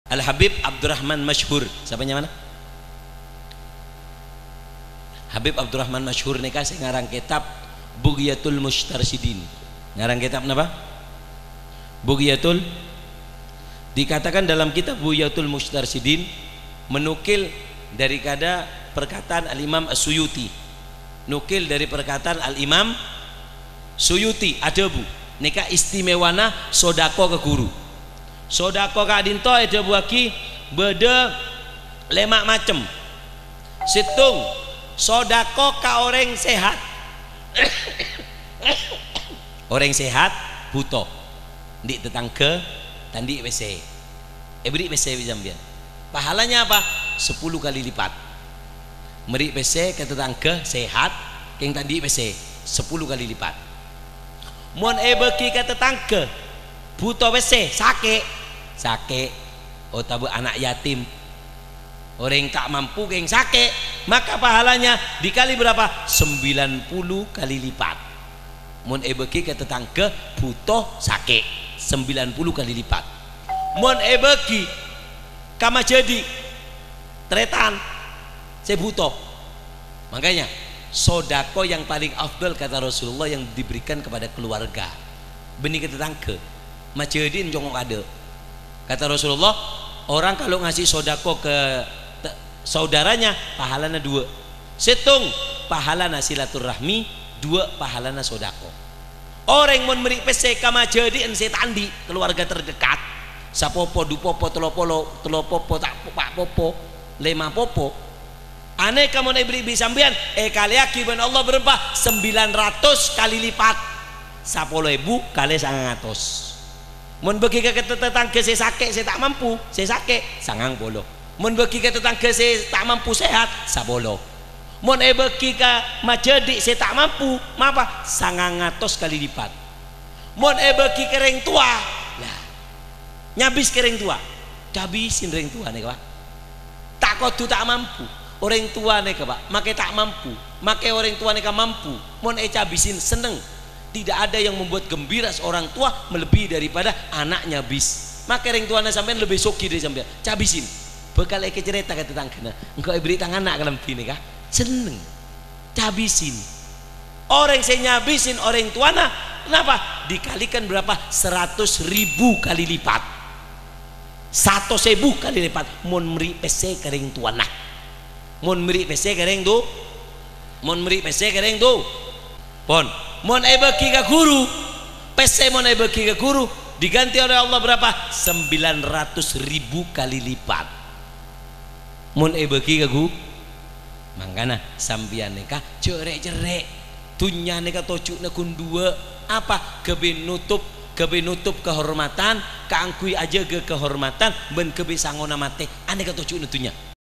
Al Habib Abdurrahman Masyhur. Siapanya mana? Habib Abdurrahman Masyhur nika sing ngarang kitab Bughyatul Mustarsyidin. Ngarang kitab napa? Bughyatul. Dikatakan dalam kitab Bughyatul Mustarsyidin menukil daripada perkataan Al-Imam As-Suyuti. Nukil dari perkataan Al-Imam Suyuti ada bu. Nika istimewana sodako ke guru. Sodako ka adinto ada buaki beda lemak macem. Situng sodako ka orang sehat. Orang sehat buto. Di tetangga tandi WC. Beri WC bijambian. Pahalanya apa? 10 kali lipat. Meri WC ke tetangga sehat, yang tadi WC 10 kali lipat. Mon beki ke tetangga buto WC sake otabu anak yatim orang tak mampu yang sake, maka pahalanya dikali berapa? 90 kali lipat. Mon beki ke tetangga buto sake 90 kali lipat. Mon beki kama jadi tretan sebuto. Makanya sodako yang paling afdal kata Rasulullah yang diberikan kepada keluarga. Benih ke tetangga macedin jongok ada. Kata Rasulullah, orang kalau ngasih sodako ke saudaranya pahalanya 2. Setung pahalana silaturahmi, 2 pahalana sodako. Orang yang memberi pese kama jadiin setandi keluarga terdekat. Sapopo, dupopo, telopopo, tak pak popo, 5 popo. Aneh kamu beri bisambian, kaliaki ben Allah berempah 900 kali lipat. 10.000 kali 900. Mun bagi ke tetangga saya sakit, saya tak mampu, saya sakit 90. Mun bagi ke tetangga saya tak mampu sehat 10. Mun bagi ke majedi saya tak mampu, apa? 900 kali lipat. Mun bagi ke reng tua, lah nyabis ke reng tua, cabisin reng tua nih Pak. Tak kodu tak mampu. Orang tua nih Pak, makai tak mampu, makai orang tua nih mampu. Mun cabisin seneng. Tidak ada yang membuat gembira seorang tua melebihi daripada anaknya bis. Maka orang tuanya sampai lebih soki dari sampai cabisin. Bekal eke cerita ke tetangga. Engkau beri tangan anak dalam sini kah? Seneng. Cabisin. Orang saya nyabisin orang tuanya, kenapa? Dikalikan berapa? 100.000 kali lipat. 100.000 kali lipat. Mon meri pese kering tuana. Mon meri pese kering tu. Mon meri pese kering tu. Pon. Mon bagi ke guru, pese mon bagi ke guru diganti oleh Allah berapa? 900.000 kali lipat. Mon bagi ke guru, mangkana sambian neka cerek tunya neka tocuk nekun 2 apa kebe nutup kehormatan, keangkui aja ke kehormatan ben kebe sangona mate aneka tocuk netunya.